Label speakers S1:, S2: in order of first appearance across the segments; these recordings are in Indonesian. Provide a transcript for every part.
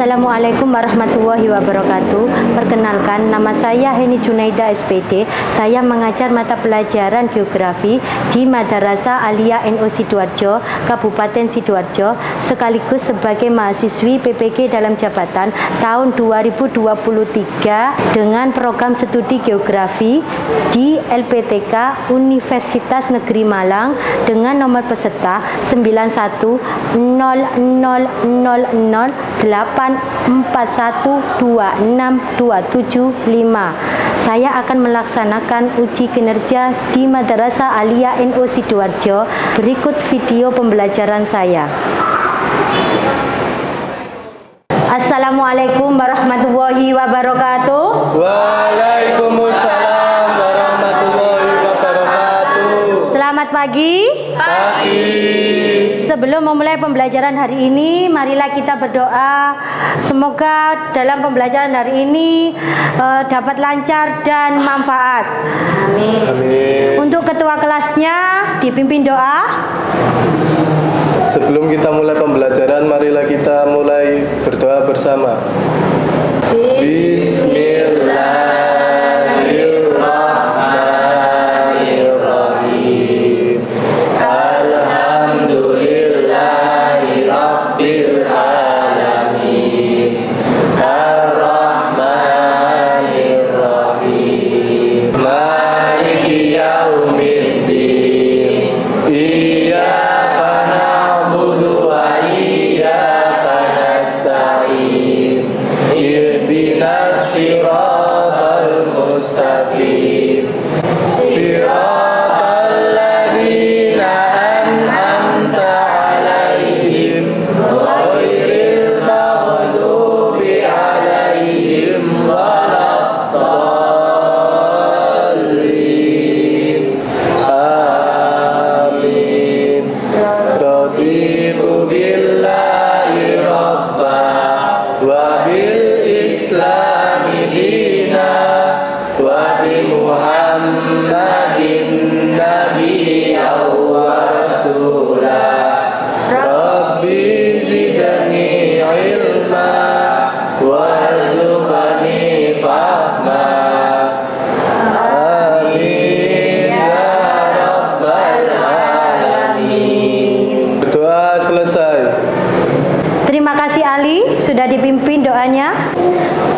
S1: Assalamualaikum warahmatullahi wabarakatuh. Perkenalkan, nama saya Heni Junaida SPD. Saya mengajar mata pelajaran geografi di Madrasah Aliyah NU Sidoarjo, Kabupaten Sidoarjo, sekaligus sebagai mahasiswi PPG dalam jabatan tahun 2023 dengan program studi geografi di LPTK Universitas Negeri Malang dengan nomor peserta 91000841262755. Saya akan melaksanakan uji kinerja di Madrasah Aliyah NU Sidoarjo. Berikut video pembelajaran saya. Assalamualaikum warahmatullahi wabarakatuh.
S2: Waalaikumsalam warahmatullahi wabarakatuh.
S1: Selamat pagi. Sebelum memulai pembelajaran hari ini, marilah kita berdoa. Semoga dalam pembelajaran hari ini dapat lancar dan manfaat.
S2: Amin.
S1: Untuk ketua kelasnya dipimpin doa.
S2: Sebelum kita mulai pembelajaran, marilah kita mulai berdoa bersama. Bismillahirrahmanirrahim. Alhamdulillahirabbil alamin. Ar-Rahmanirrahim. Maliki yaumiddin. Iyyaka na'budu wa iyyaka nasta'in. Ihdinas siratal mustaqim. Siratal ladzina an'amta 'alaihim ghairil maghdubi 'alaihim waladdallin. Amin. Raditu billahi rabba wa bil islami dina wa bi Muhammadin nabiyyan wa rasula. Rabbi zidni ilma warzuqni fahma. Amin ya rabbal alamin. Berdoa selesai.
S1: Terima kasih Ali, sudah dipimpin doanya.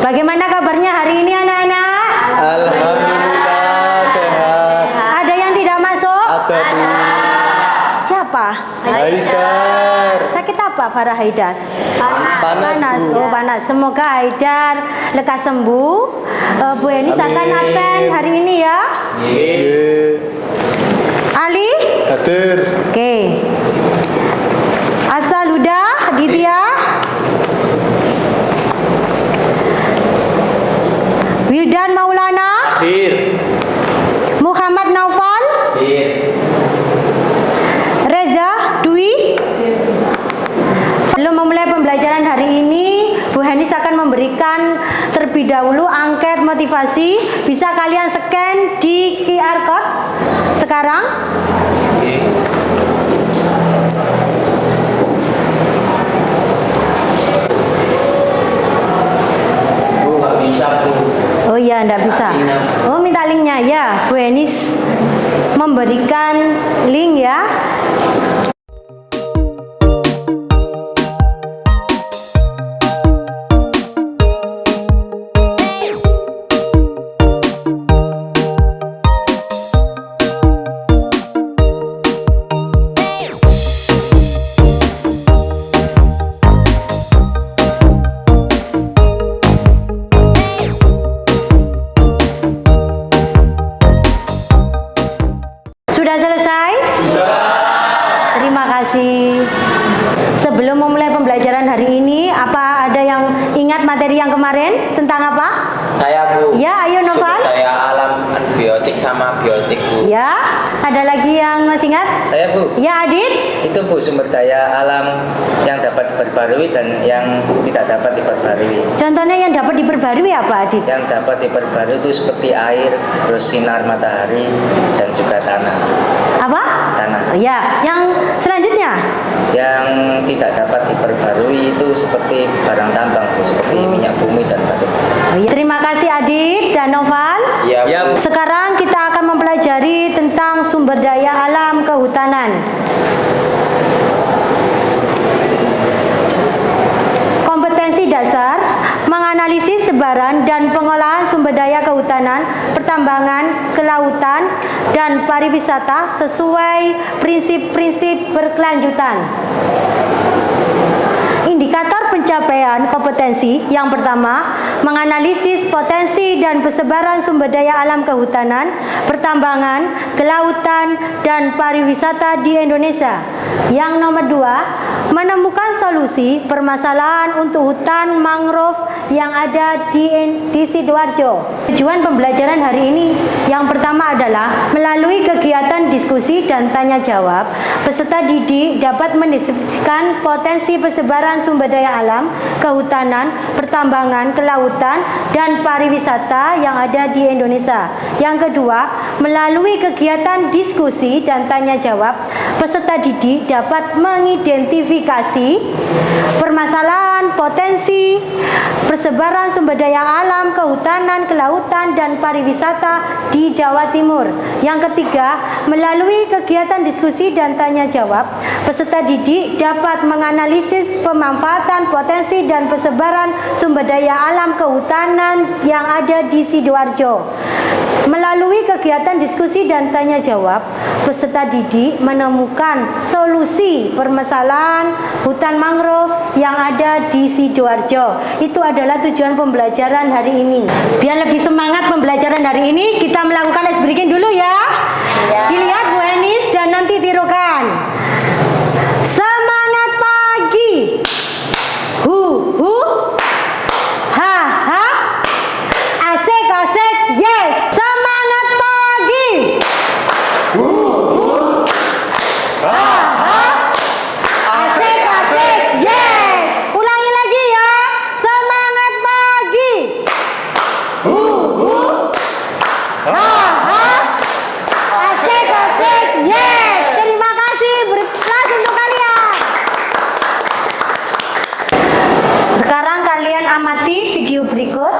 S1: Bagaimana kabarnya hari ini anak-anak?
S2: Alhamdulillah sehat.
S1: Ada yang tidak masuk?
S2: Ada Bu
S1: Siapa?
S2: Haidar.
S1: Sakit apa Farah Haidar?
S2: Panas, Bu.
S1: Oh panas. Semoga Haidar lekas sembuh. Bu Enis akan
S2: Amin.
S1: absen hari ini ya.
S2: Ye.
S1: Ali?
S2: Hadir.
S1: Oke. Asal udah, Ditya. Wildan Maulana.
S3: Hadir.
S1: Muhammad Naufal.
S3: Hadir.
S1: Reza Dwi. Sebelum memulai pembelajaran hari ini, Bu Henis akan memberikan terlebih dahulu angket motivasi. Bisa kalian scan di QR code sekarang.
S3: Bu, nggak bisa, Bu.
S1: Oh iya, enggak bisa. Oh, minta linknya ya. Bu Henis memberikan link ya. Sudah selesai? Terima kasih. Sebelum memulai pembelajaran hari ini, apa ada yang ingat materi yang kemarin tentang apa?
S3: Saya, Bu.
S1: Ya, ayo Noval.
S3: Saya alam biotik sama biotik, Bu.
S1: Ya, ada lagi yang masih ingat?
S3: Saya, Bu.
S1: Ya, Adit.
S3: Itu, Bu, sumber daya alam yang dapat diperbarui dan yang tidak dapat diperbarui.
S1: Contohnya yang dapat diperbarui apa, Adit?
S3: Yang dapat diperbarui itu seperti air, terus sinar matahari, dan juga tanah.
S1: Apa?
S3: Tanah.
S1: Ya, yang selanjutnya.
S3: yang tidak dapat diperbarui itu seperti barang tambang, Bu, seperti minyak bumi dan batu bara.
S1: Oh, ya. Terima kasih Adit dan Noval.
S3: Ya, Bu.
S1: Sekarang kita akan mempelajari tentang sumber daya alam kehutanan. Kompetensi dasar menganalisis sebaran dan pengolahan sumber daya kehutanan, pertambangan, kelautan, dan pariwisata sesuai prinsip-prinsip berkelanjutan. Indikator pencapaian kompetensi yang pertama, menganalisis potensi dan persebaran sumber daya alam kehutanan, pertambangan, kelautan, dan pariwisata di Indonesia. Yang nomor dua, menemukan solusi permasalahan untuk hutan mangrove yang ada di Sidoarjo. Tujuan pembelajaran hari ini yang pertama adalah melalui kegiatan diskusi dan tanya jawab, peserta didik dapat mendeskripsikan potensi persebaran sumber daya alam, kehutanan, pertambangan, kelautan, dan pariwisata yang ada di Indonesia. Yang kedua, melalui kegiatan diskusi dan tanya jawab, peserta didik dapat mengidentifikasi permasalahan, potensi, persebaran sumber daya alam, kehutanan, kelautan, dan pariwisata di Jawa Timur. Yang ketiga, melalui kegiatan diskusi dan tanya jawab, peserta didik dapat menganalisis pemanfaatan, potensi, dan persebaran sumber daya alam kehutanan yang ada di Sidoarjo. Melalui kegiatan diskusi dan tanya jawab, peserta didik menemukan solusi permasalahan hutan mangrove yang ada di Sidoarjo. Itu adalah tujuan pembelajaran hari ini. Biar lebih semangat pembelajaran hari ini, kita melakukan ice breaking dulu ya. Dilihat Bu Enis dan nanti tirukan. Semangat pagi. Hu hu. Ha ha. Asik asik. Yes. Semangat pagi. Hu hu. Ha ha. Asik asik. Yes. Ulangi lagi ya. Semangat pagi. Hu hu. Ha ha. Asik asik. Yes. Terima kasih. Berkelas untuk kalian. Sekarang kalian amati video berikut.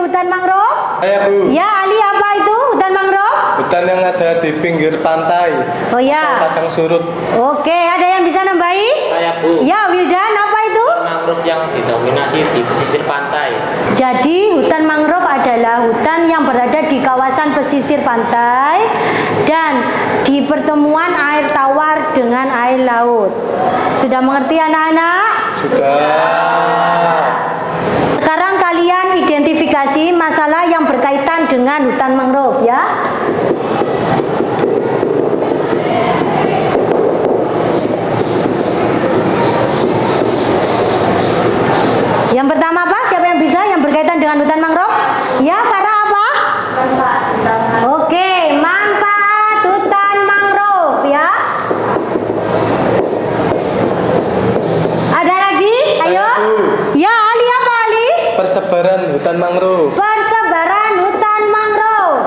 S1: hutan mangrove?
S2: Saya Bu.
S1: Ya, Ali, apa itu hutan mangrove?
S2: Hutan yang ada di pinggir pantai.
S1: Oh ya.
S2: Atau pasang surut.
S1: Oke, ada yang bisa nambahi?
S4: Saya Bu.
S1: Ya, Wildan, apa itu?
S4: Mangrove yang didominasi di pesisir pantai.
S1: Jadi hutan mangrove adalah hutan yang berada di kawasan pesisir pantai dan di pertemuan air tawar dengan air laut. Sudah mengerti anak-anak?
S2: Sudah.
S1: Sekarang kalian identifikasi masalah yang berkaitan dengan hutan mangrove ya. Yang pertama apa? Siapa yang bisa yang berkaitan dengan hutan mangrove? Ya, para apa? Oke, manfaat hutan mangrove ya. Ada lagi? Ayo.
S2: Bu.
S1: Ya, Ali apa Ali?
S2: Persebaran hutan mangrove.
S1: Persebaran hutan mangrove.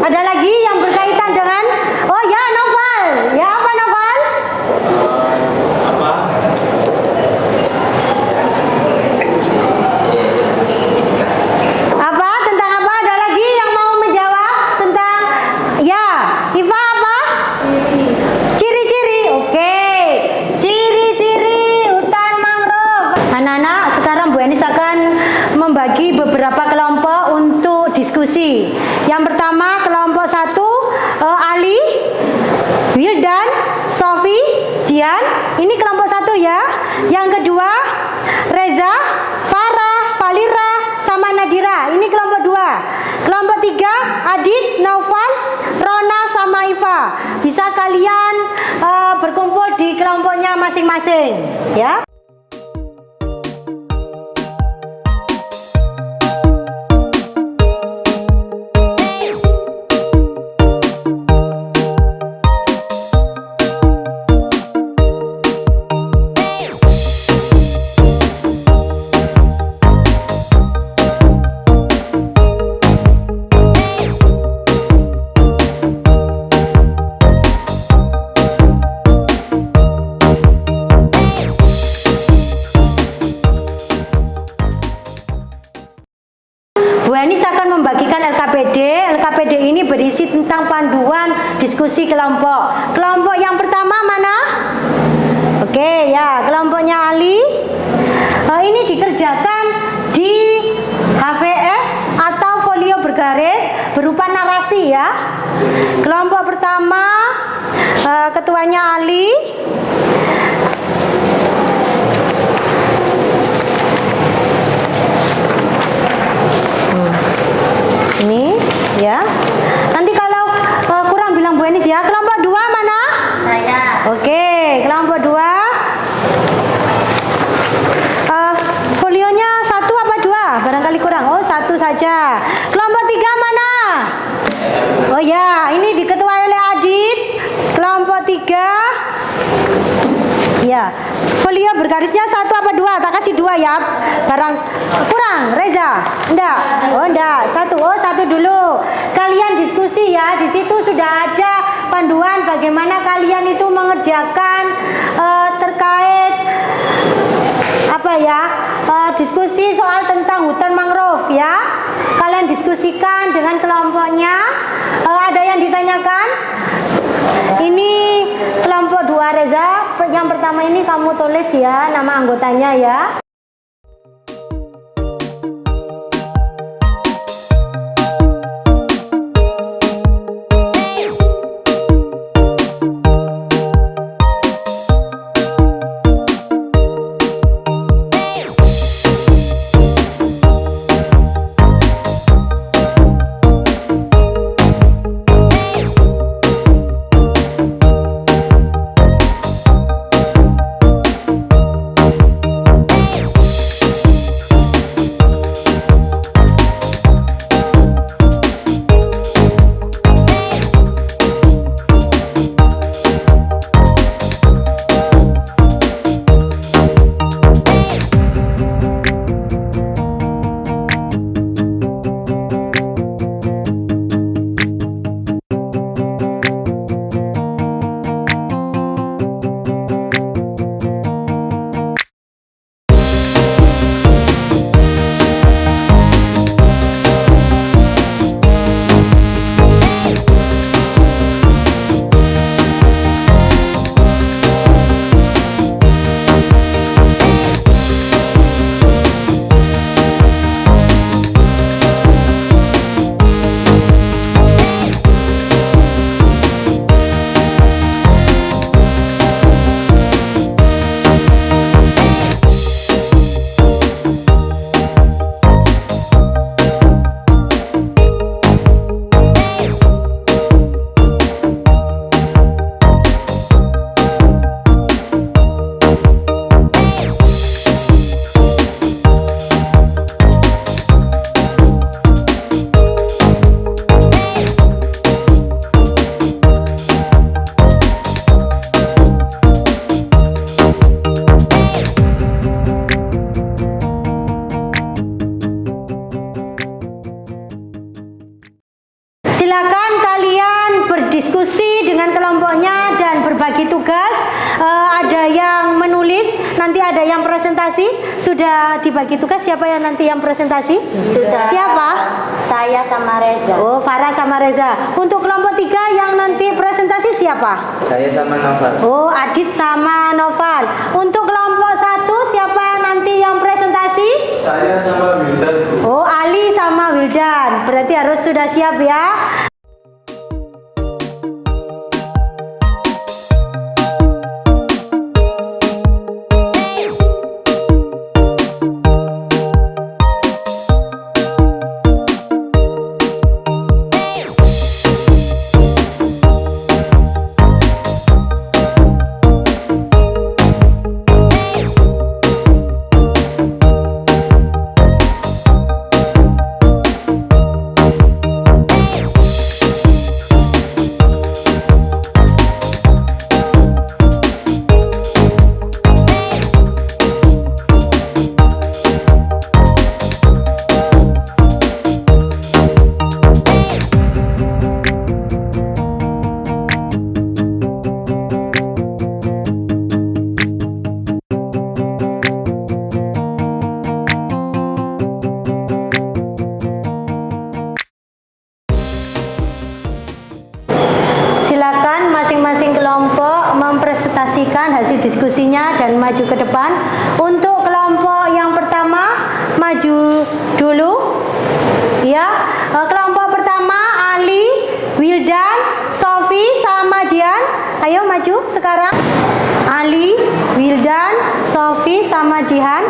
S1: Ada lagi yang berkaitan dengan oh ya Noval. Ya apa Noval?
S4: Apa?
S1: Apa? Tentang apa? Ada lagi yang mau menjawab tentang ya Iva apa? Ciri-ciri. Oke. Ciri-ciri hutan mangrove. Anak-anak, sekarang Bu Enis akan membagi beberapa kelompok untuk diskusi. Yang pertama kelompok 1 Ali, Wildan, Sofi, Jian. Ini kelompok 1 ya. Yang kedua Reza, Farah, Valira, sama Nadira. Ini kelompok 2. Kelompok 3 Adit, Naufal, Rona, sama Iva. Bisa kalian berkumpul di kelompoknya masing-masing ya. Bu Enis akan membagikan LKPD. LKPD ini berisi tentang panduan diskusi kelompok. Kelompok yang pertama mana? Oke ya, kelompoknya Ali. Ini dikerjakan di HVS atau folio bergaris berupa narasi ya. Kelompok pertama ketuanya Ali. Ini ya. Nanti kalau kurang bilang Bu Enis ya. Kelompok 2 mana?
S5: Saya.
S1: Oke, kelompok 2. Folionya 1 apa 2? Barangkali kurang. Oh, 1 saja. Kelompok 3 mana? Oh ya, ini diketuai oleh Adit. Kelompok 3. Ya. Folio bergarisnya 1 apa 2? Tak kasih 2 ya. Barang kurang, Reza. Enggak. Oh, enggak. 1. Oh, 1 dulu. Kalian diskusi ya. Di situ sudah ada panduan bagaimana kalian itu mengerjakan terkait apa ya? Diskusi soal tentang hutan mangrove ya. Kalian diskusikan dengan kelompoknya. Ada yang ditanyakan? Ini kelompok 2 Reza. Yang pertama ini kamu tulis ya nama anggotanya ya. kelompoknya dan berbagi tugas. Ada yang menulis, nanti ada yang presentasi. Sudah dibagi tugas, siapa yang nanti yang presentasi?
S5: Sudah.
S1: Siapa?
S5: Saya sama Reza.
S1: Oh, Farah sama Reza. Untuk kelompok 3 yang nanti presentasi siapa?
S3: Saya sama Novel.
S1: Oh, Adit sama Noval. Untuk kelompok 1 siapa yang nanti yang presentasi?
S2: Saya sama Wildan.
S1: Oh, Ali sama Wildan. Berarti harus sudah siap ya. Silakan masing-masing kelompok mempresentasikan hasil diskusinya dan maju ke depan. Untuk kelompok yang pertama, maju dulu. Ya, kelompok pertama Ali, Wildan, Sofi sama Jian. Ayo maju sekarang. Ali, Wildan, Sofi sama Jihan.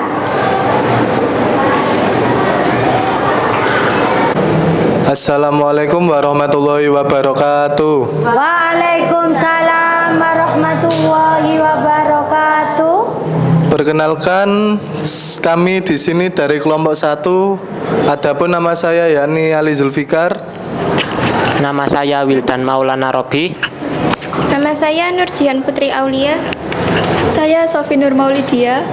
S2: Assalamualaikum warahmatullahi wabarakatuh.
S1: Waalaikumsalam warahmatullahi wabarakatuh.
S2: Perkenalkan, kami di sini dari kelompok 1. Adapun nama saya yakni Ali Zulfikar.
S6: Nama saya Wildan Maulana Robi.
S7: Nama saya Nurjihan Putri Aulia. Saya Sofi Nur Maulidia.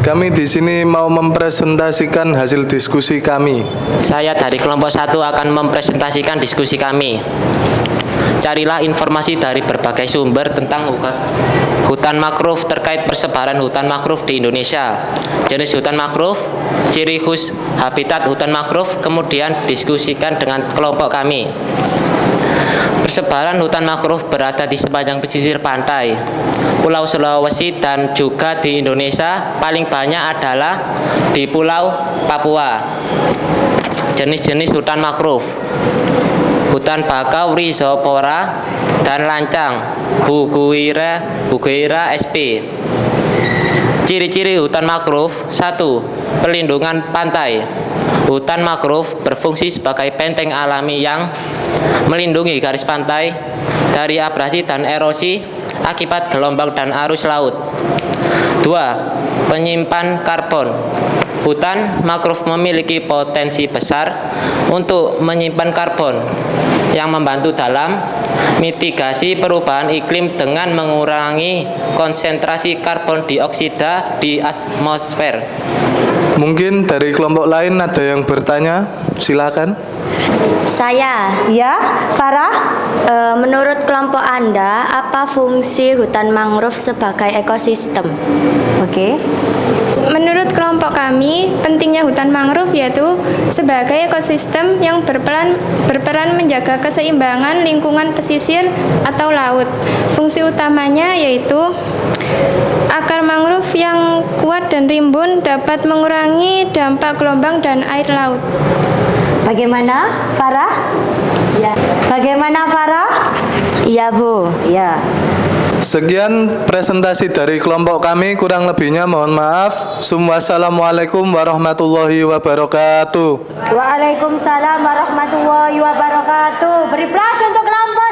S2: Kami di sini mau mempresentasikan hasil diskusi kami.
S6: Saya dari kelompok 1 akan mempresentasikan diskusi kami. Carilah informasi dari berbagai sumber tentang hutan mangrove terkait persebaran hutan mangrove di Indonesia, jenis hutan mangrove, ciri khas habitat hutan mangrove, kemudian diskusikan dengan kelompok kami. Persebaran hutan mangrove berada di sepanjang pesisir pantai Pulau Sulawesi dan juga di Indonesia. Paling banyak adalah di Pulau Papua. Jenis-jenis hutan mangrove: hutan bakau Rhizopora dan lancang Buguira sp. Ciri-ciri hutan mangrove: 1. Pelindungan pantai. Hutan mangrove berfungsi sebagai benteng alami yang melindungi garis pantai dari abrasi dan erosi akibat gelombang dan arus laut. 2. Penyimpan karbon. Hutan mangrove memiliki potensi besar untuk menyimpan karbon yang membantu dalam mitigasi perubahan iklim dengan mengurangi konsentrasi karbon dioksida di atmosfer.
S2: Mungkin dari kelompok lain ada yang bertanya, silakan.
S5: Saya.
S1: Ya, Farah.
S5: Menurut kelompok Anda, apa fungsi hutan mangrove sebagai ekosistem?
S1: Oke.
S7: Menurut kelompok kami, pentingnya hutan mangrove yaitu sebagai ekosistem yang berperan menjaga keseimbangan lingkungan pesisir atau laut. Fungsi utamanya yaitu akar mangrove yang kuat dan rimbun dapat mengurangi dampak gelombang dan air laut.
S1: Bagaimana, Farah?
S5: Ya.
S1: Bagaimana, Farah?
S5: Iya, Bu.
S1: Ya.
S2: Sekian presentasi dari kelompok kami, kurang lebihnya mohon maaf. Wassalamualaikum warahmatullahi wabarakatuh.
S1: Waalaikumsalam warahmatullahi wabarakatuh. Beri plus untuk kelompok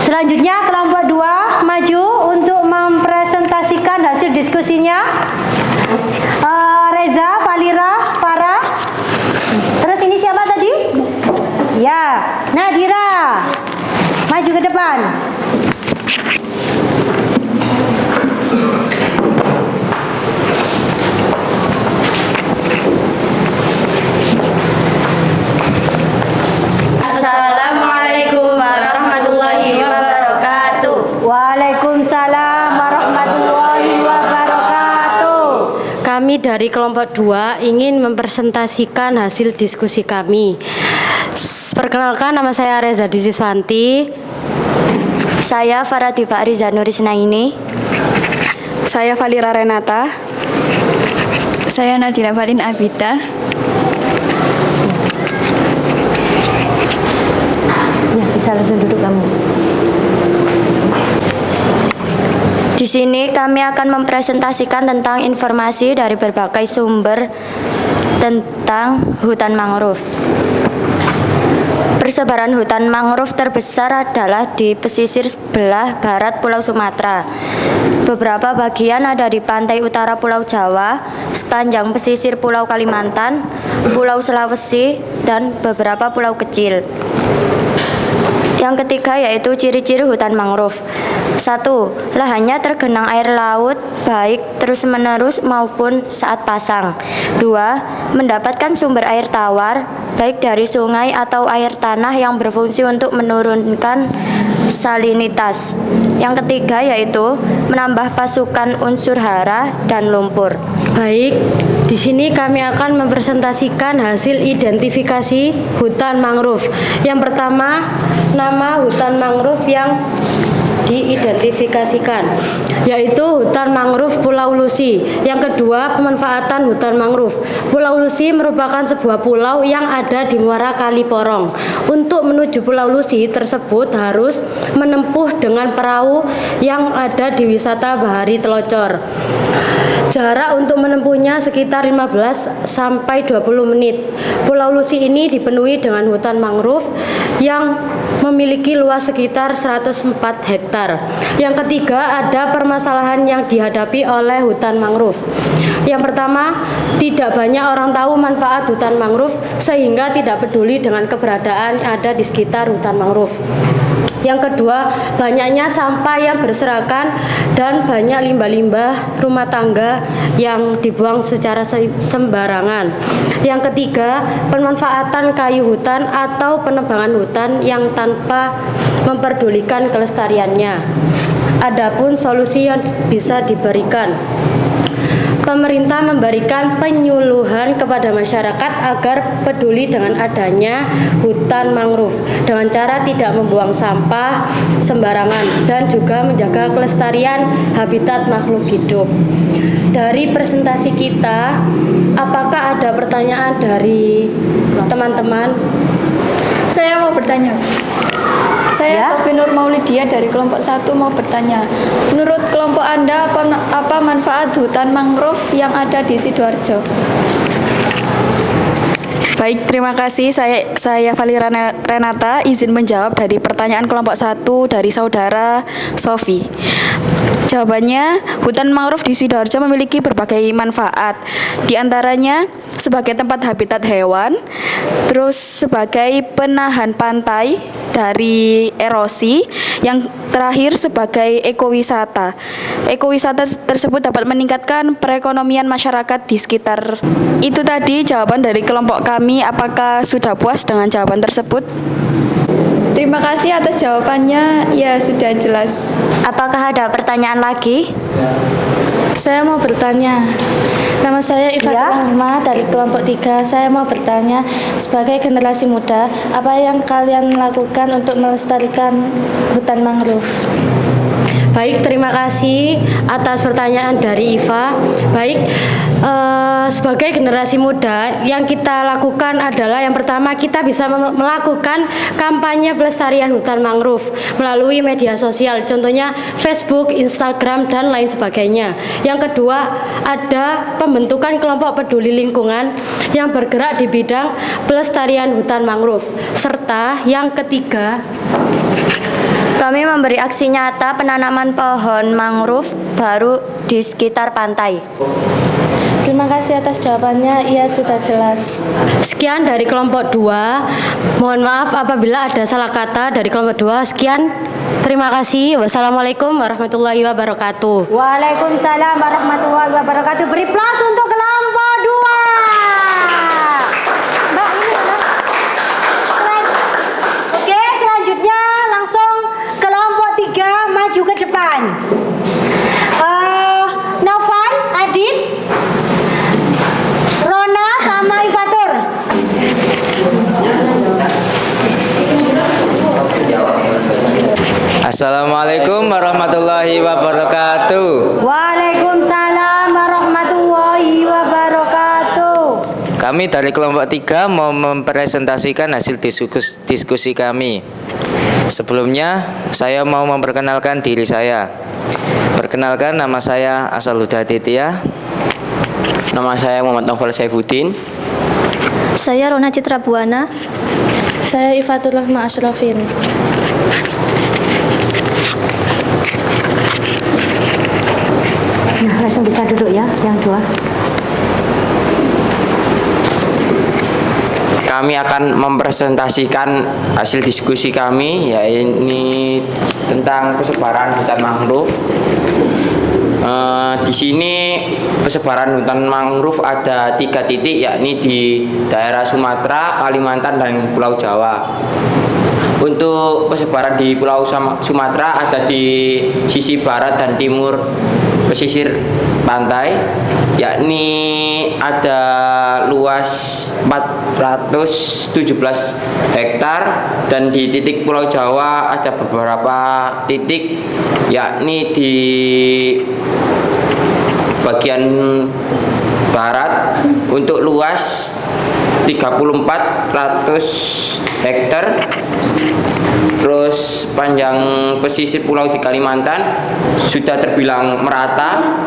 S1: 1. Selanjutnya kelompok 2 maju untuk mempresentasikan hasil diskusinya. Reza, Falira, Farah. Terus ini siapa tadi? Ya, Nadira. Maju ke depan.
S8: dari kelompok 2 ingin mempresentasikan hasil diskusi kami. Perkenalkan, nama saya Reza Disiswanti.
S5: Saya Faradiba Ariza Nurisna ini.
S9: Saya Valira Renata. Saya Nadira Valin Abida.
S1: Ya, bisa langsung duduk kamu.
S5: Di sini kami akan mempresentasikan tentang informasi dari berbagai sumber tentang hutan mangrove. Persebaran hutan mangrove terbesar adalah di pesisir sebelah barat Pulau Sumatera. Beberapa bagian ada di pantai utara Pulau Jawa, sepanjang pesisir Pulau Kalimantan, Pulau Sulawesi, dan beberapa pulau kecil. Yang ketiga yaitu ciri-ciri hutan mangrove. 1. Lahannya tergenang air laut baik terus-menerus maupun saat pasang. 2. Mendapatkan sumber air tawar baik dari sungai atau air tanah yang berfungsi untuk menurunkan salinitas. Yang ketiga yaitu menambah pasukan unsur hara dan lumpur.
S8: Baik, di sini kami akan mempresentasikan hasil identifikasi hutan mangrove. Yang pertama, nama hutan mangrove yang diidentifikasikan, yaitu hutan mangrove Pulau Lusi. Yang kedua, pemanfaatan hutan mangrove. Pulau Lusi merupakan sebuah pulau yang ada di muara Kali Porong. Untuk menuju Pulau Lusi tersebut harus menempuh dengan perahu yang ada di wisata Bahari Telocor. Jarak untuk menempuhnya sekitar 15 sampai 20 menit. Pulau Lusi ini dipenuhi dengan hutan mangrove yang memiliki luas sekitar 104 hektar. Yang ketiga, ada permasalahan yang dihadapi oleh hutan mangrove. Yang pertama, tidak banyak orang tahu manfaat hutan mangrove sehingga tidak peduli dengan keberadaan yang ada di sekitar hutan mangrove. Yang kedua, banyaknya sampah yang berserakan dan banyak limbah-limbah rumah tangga yang dibuang secara sembarangan. Yang ketiga, pemanfaatan kayu hutan atau penebangan hutan yang tanpa memperdulikan kelestariannya. Adapun solusi yang bisa diberikan, pemerintah memberikan penyuluhan kepada masyarakat agar peduli dengan adanya hutan mangrove dengan cara tidak membuang sampah sembarangan dan juga menjaga kelestarian habitat makhluk hidup. Dari presentasi kita, apakah ada pertanyaan dari teman-teman?
S7: Saya mau bertanya. Saya Sofi Nur Maulidia dari kelompok 1 mau bertanya. Menurut kelompok Anda, apa manfaat hutan mangrove yang ada di Sidoarjo?
S9: Baik, terima kasih. Saya Valira Renata izin menjawab dari pertanyaan kelompok 1 dari saudara Sofi. Jawabannya, hutan mangrove di Sidoarjo memiliki berbagai manfaat. Di antaranya sebagai tempat habitat hewan, terus sebagai penahan pantai dari erosi, yang terakhir sebagai ekowisata. Ekowisata tersebut dapat meningkatkan perekonomian masyarakat di sekitar. Itu tadi jawaban dari kelompok kami. Apakah sudah puas dengan jawaban tersebut?
S7: Terima kasih atas jawabannya. Ya, sudah jelas.
S5: Apakah ada pertanyaan lagi?
S10: Saya mau bertanya. Nama saya Ifatul Ahmad dari kelompok 3. Saya mau bertanya, sebagai generasi muda, apa yang kalian lakukan untuk melestarikan hutan mangrove?
S8: Baik, terima kasih atas pertanyaan dari Iva. Baik, sebagai generasi muda, yang kita lakukan adalah yang pertama, kita bisa melakukan kampanye pelestarian hutan mangrove melalui media sosial, contohnya Facebook, Instagram, dan lain sebagainya. Yang kedua, ada pembentukan kelompok peduli lingkungan yang bergerak di bidang pelestarian hutan mangrove. Serta yang ketiga,
S5: kami memberi aksi nyata penanaman pohon mangrove baru di sekitar pantai.
S10: Terima kasih atas jawabannya, ia sudah jelas.
S8: Sekian dari kelompok 2. Mohon maaf apabila ada salah kata dari kelompok 2. Sekian, terima kasih. Wassalamualaikum warahmatullahi wabarakatuh.
S1: Waalaikumsalam warahmatullahi wabarakatuh. Beri plus untuk kelompok 2. Mbak, ini Mbak. Oke, selanjutnya langsung kelompok 3 maju ke depan. Novan, Adit,
S3: Assalamualaikum warahmatullahi wabarakatuh.
S1: Waalaikumsalam warahmatullahi wabarakatuh.
S3: Kami dari kelompok 3 mau mempresentasikan hasil diskusi kami. Sebelumnya, saya mau memperkenalkan diri saya. Perkenalkan, nama saya Asalhuda Aditya.
S6: Nama saya Muhammad Novel Saifuddin.
S5: Saya Rona Citra Buana.
S10: Saya Ifatullah Ma'asyrafin.
S1: Nah, langsung bisa duduk ya, yang dua.
S6: Kami akan mempresentasikan hasil diskusi kami, yaitu tentang persebaran hutan mangrove. Di sini persebaran hutan mangrove ada 3 titik, yakni di daerah Sumatera, Kalimantan, dan Pulau Jawa. Untuk persebaran di Pulau Sumatera ada di sisi barat dan timur pesisir pantai, yakni ada luas 417 hektar, dan di titik Pulau Jawa ada beberapa titik, yakni di bagian barat untuk luas 3.400 hektar. Terus panjang pesisir pulau di Kalimantan sudah terbilang merata.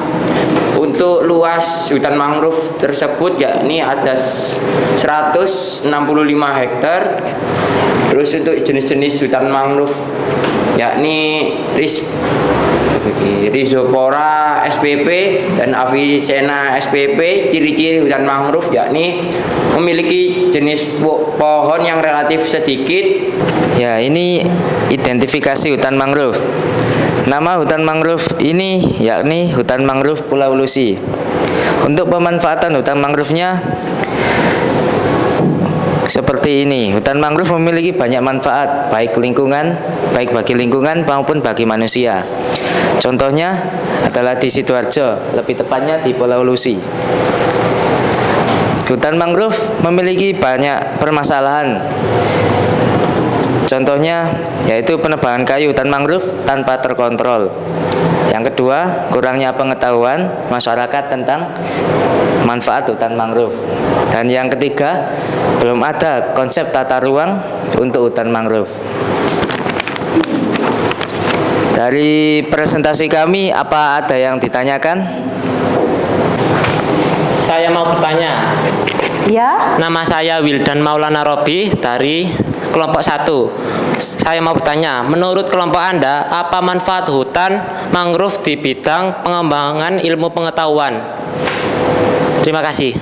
S6: Untuk luas hutan mangrove tersebut yakni ada 165 hektar. Terus untuk jenis-jenis hutan mangrove yakni Rhizopora SPP dan Avicenna SPP. Ciri-ciri hutan mangrove yakni memiliki jenis pohon yang relatif sedikit.
S3: Ya, ini identifikasi hutan mangrove. Nama hutan mangrove ini yakni hutan mangrove Pulau Lusi. Untuk pemanfaatan hutan mangrove-nya seperti ini. Hutan mangrove memiliki banyak manfaat baik bagi lingkungan maupun bagi manusia. Contohnya adalah di Sidoarjo, lebih tepatnya di Pulau Lusi. Hutan mangrove memiliki banyak permasalahan. Contohnya yaitu penebangan kayu hutan mangrove tanpa terkontrol. Yang kedua, kurangnya pengetahuan masyarakat tentang manfaat hutan mangrove. Dan yang ketiga, belum ada konsep tata ruang untuk hutan mangrove. Dari presentasi kami, apa ada yang ditanyakan?
S6: Saya mau bertanya.
S1: Ya.
S6: Nama saya Wildan Maulana Robi dari kelompok 1. Saya mau bertanya, menurut kelompok Anda, apa manfaat hutan mangrove di bidang pengembangan ilmu pengetahuan? Terima kasih.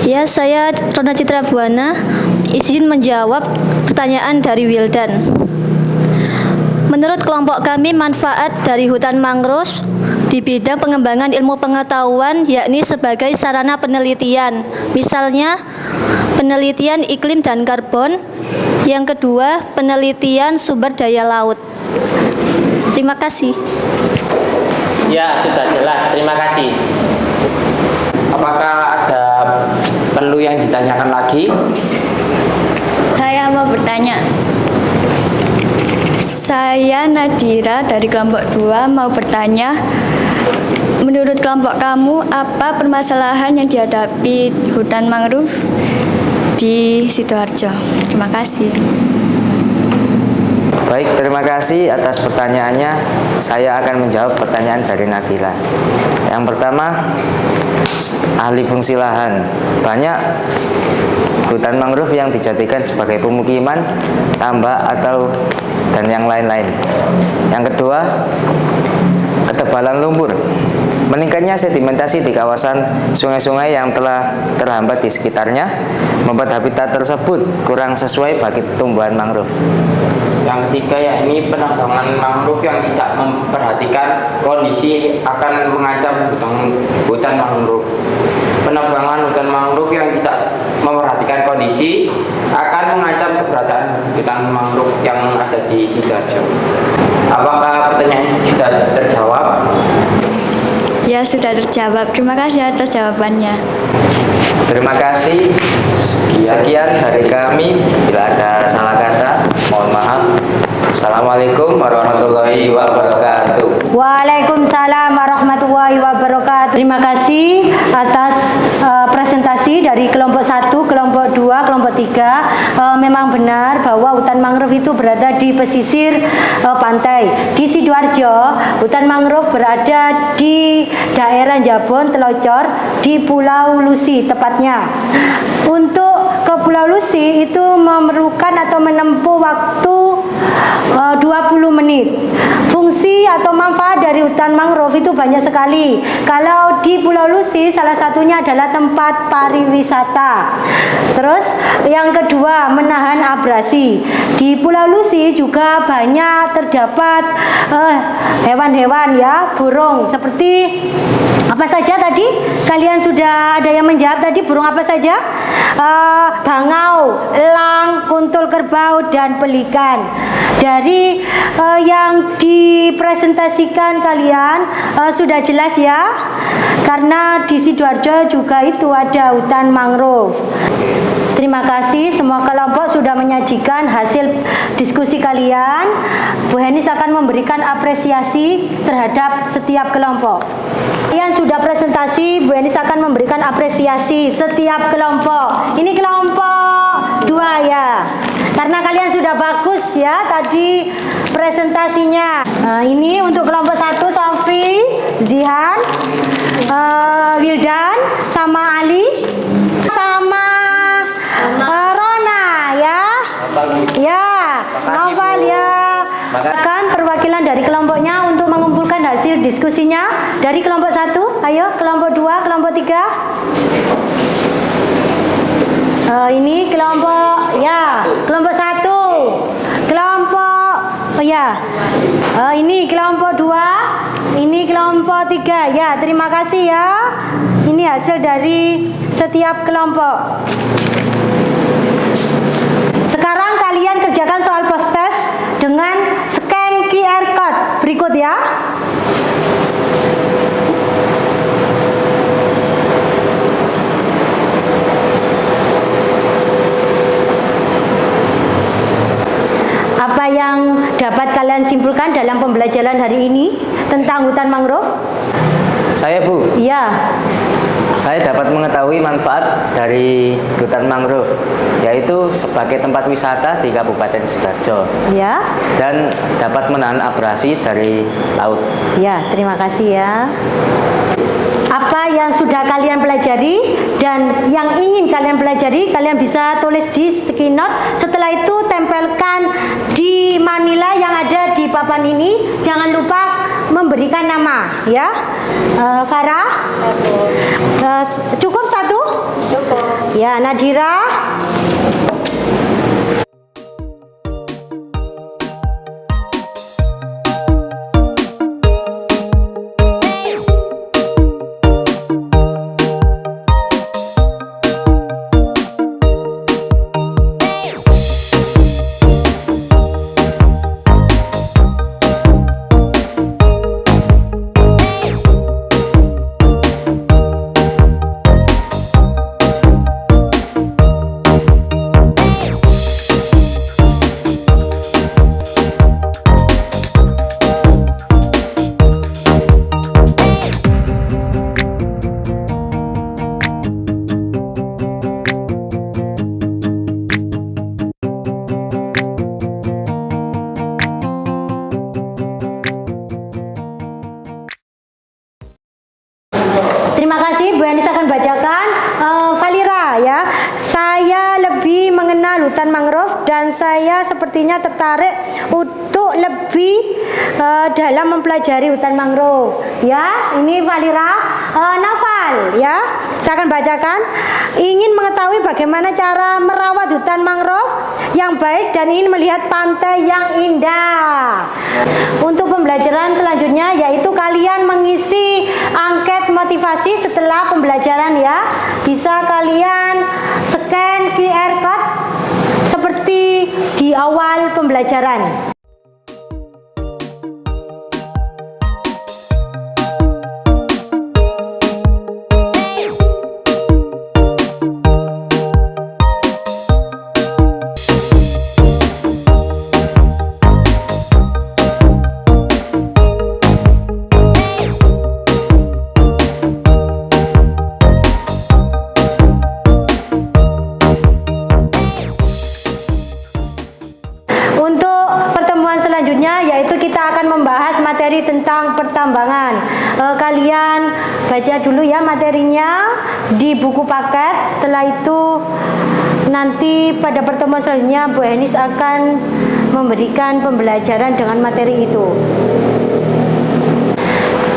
S5: Ya, saya Rona Citra Buana, izin menjawab pertanyaan dari Wildan. Menurut kelompok kami, manfaat dari hutan mangrove di bidang pengembangan ilmu pengetahuan yakni sebagai sarana penelitian. Misalnya, penelitian iklim dan karbon. Yang kedua, penelitian sumber daya laut. Terima kasih.
S6: Ya, sudah jelas. Terima kasih. Apakah ada perlu yang ditanyakan lagi?
S5: Saya mau bertanya. Saya Nadira dari kelompok 2 mau bertanya. Menurut kelompok kamu, apa permasalahan yang dihadapi hutan mangrove di Sidoarjo? Terima kasih.
S3: Baik, terima kasih atas pertanyaannya. Saya akan menjawab pertanyaan dari Nadira. Yang pertama, ahli fungsi lahan. Banyak hutan mangrove yang dijadikan sebagai pemukiman, tambak dan yang lain-lain. Yang kedua, ketebalan lumpur. Meningkatnya sedimentasi di kawasan sungai-sungai yang telah terhambat di sekitarnya membuat habitat tersebut kurang sesuai bagi tumbuhan mangrove.
S6: Yang ketiga yakni penebangan mangrove yang tidak memperhatikan kondisi akan mengancam hutan mangrove. Penebangan hutan mangrove yang tidak memperhatikan kondisi akan mengancam keberadaan hutan mangrove yang ada di Sidoarjo. Apakah pertanyaan sudah terjawab?
S5: Ya, sudah terjawab. Terima kasih atas jawabannya.
S3: Terima kasih. Sekian dari kami. Bila ada salah kata, mohon maaf. Assalamualaikum warahmatullahi wabarakatuh.
S1: Waalaikumsalam warahmatullahi wabarakatuh. Terima kasih atas presentasi dari kelompok 1, kelompok 2, kelompok 3. Memang benar bahwa hutan mangrove itu berada di pesisir pantai. Di Sidoarjo, hutan mangrove berada di daerah Jabon, Telocor, di Pulau Lusi tepatnya. Untuk ke Pulau Lusi itu memerlukan atau menempuh waktu 20 menit. Fungsi atau manfaat dari hutan mangrove itu banyak sekali. Kalau di Pulau Lusi salah satunya adalah tempat pariwisata. Terus yang kedua, menahan abrasi. Di Pulau Lusi juga banyak terdapat hewan-hewan ya, burung seperti apa saja tadi? Kalian sudah ada yang menjawab tadi, burung apa saja? Bangau, elang, kuntul kerbau, dan pelikan. Dari yang dipresentasikan kalian sudah jelas ya, karena di Sidoarjo juga itu ada hutan mangrove. Terima kasih semua kelompok sudah menyajikan hasil diskusi kalian. Bu Henis akan memberikan apresiasi terhadap setiap kelompok. Kalian sudah presentasi, Bu Henis akan memberikan apresiasi setiap kelompok. Ini kelompok 2 ya, karena kalian sudah bagus ya tadi presentasinya. Ini untuk kelompok 1, Sofi, Zihan, Wildan, sama Ali, sama Rona ya. Ya, Noval ya. Akan perwakilan dari kelompoknya untuk mengumpulkan hasil diskusinya dari kelompok 1. Ayo, kelompok 2, kelompok 3. Ini kelompok ya, kelompok 1. Kelompok ini kelompok 2, ini kelompok 3 ya. Terima kasih ya. Ini hasil dari setiap kelompok. Sekarang kalian kerjakan soal post test dengan scan QR code berikut ya. Apa yang dapat kalian simpulkan dalam pembelajaran hari ini tentang hutan mangrove?
S3: Saya, Bu.
S1: Iya.
S3: Saya dapat mengetahui manfaat dari hutan mangrove, yaitu sebagai tempat wisata di Kabupaten Sidoarjo.
S1: Ya.
S3: Dan dapat menahan abrasi dari laut.
S1: Ya, terima kasih ya. Apa yang sudah kalian pelajari dan yang ingin kalian pelajari, kalian bisa tulis di sticky note. Setelah itu tempelkan di manila yang ada di papan ini. Jangan lupa memberikan nama ya. Farah? Cukup 1? Cukup. Ya, Nadira? Terima kasih, Bu Anis akan bacakan Valira ya. Saya lebih mengenal hutan mangrove dan saya sepertinya tertarik untuk lebih dalam mempelajari hutan mangrove. Ya, ini Valira. Naval ya. Saya akan bacakan. Ingin mengetahui bagaimana cara merawat hutan mangrove yang baik dan ingin melihat pantai yang indah. Untuk pembelajaran selanjutnya yaitu kalian mengisi angket motivasi setelah pembelajaran ya. Bisa kalian scan QR code seperti di awal pembelajaran. materi tentang pertambangan. Kalian baca dulu ya materinya di buku paket. Setelah itu nanti pada pertemuan selanjutnya Bu Henis akan memberikan pembelajaran dengan materi itu.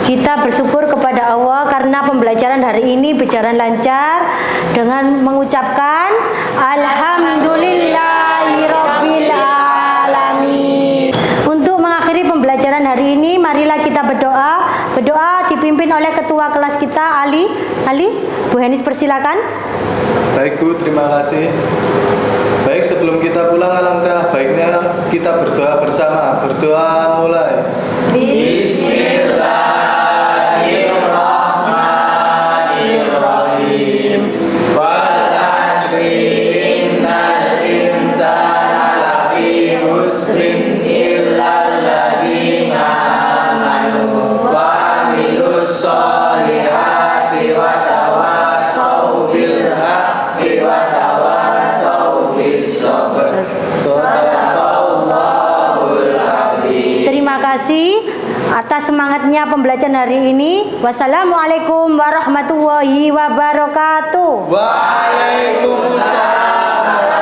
S1: Kita bersyukur kepada Allah karena pembelajaran hari ini berjalan lancar dengan mengucapkan Alhamdulillahirabbil alamin. Untuk mengakhiri pembelajaran hari ini, marilah kita berdoa. Berdoa dipimpin oleh ketua kelas kita Ali. Bu Henis persilakan.
S2: Baik Bu, terima kasih. Baik, sebelum kita pulang alangkah baiknya kita berdoa bersama. Berdoa mulai. Bismillahirrahmanirrahim. Wal asri innal insana lafi khusrin illa alladzina amanu wa amilus solihati wa tawasau bil haqqi wa tawasau bis sabr. Shadaqallahul azim.
S1: Terima kasih atas semangatnya pembelajaran hari ini. Wassalamualaikum warahmatullahi wabarakatuh.
S2: Waalaikumsalam.